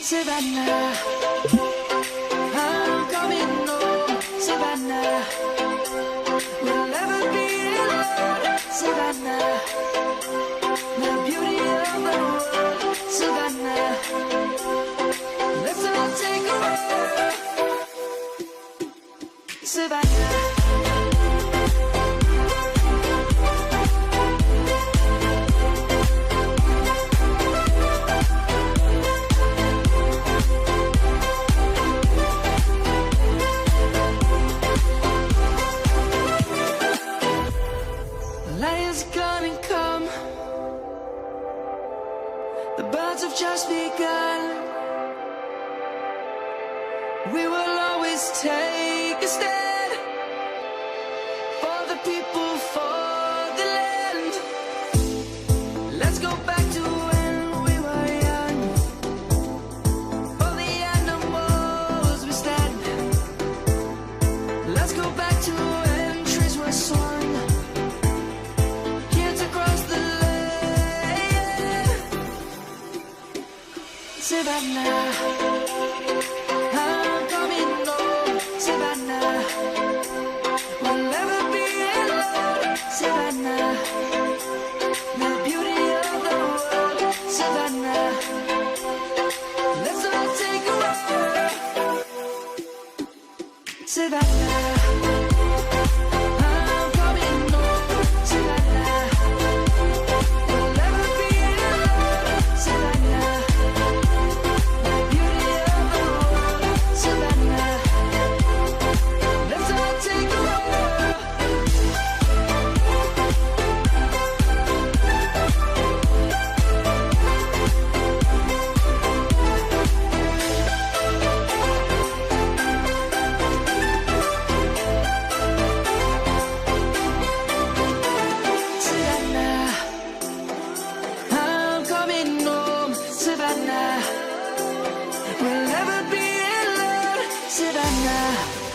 Savannah, I'm coming home, Savannah. We'll never be alone, Savannah. The beauty of the world, Savannah. Let's all take a walk, Savannah. Lions gonna come. The birds have just begun. We will always take a stand for the people, for the land. Let's go back to when we were young. For the animals we stand. Let's go back to when trees were swung. Savannah, I'm coming home, Savannah. We'll never be alone, Savannah. The beauty of the world, Savannah. Let's all take a walk, Savannah. I'm coming home, Savannah. We'll never be alone, Savannah. Savannah, we'll never be alone, Savannah.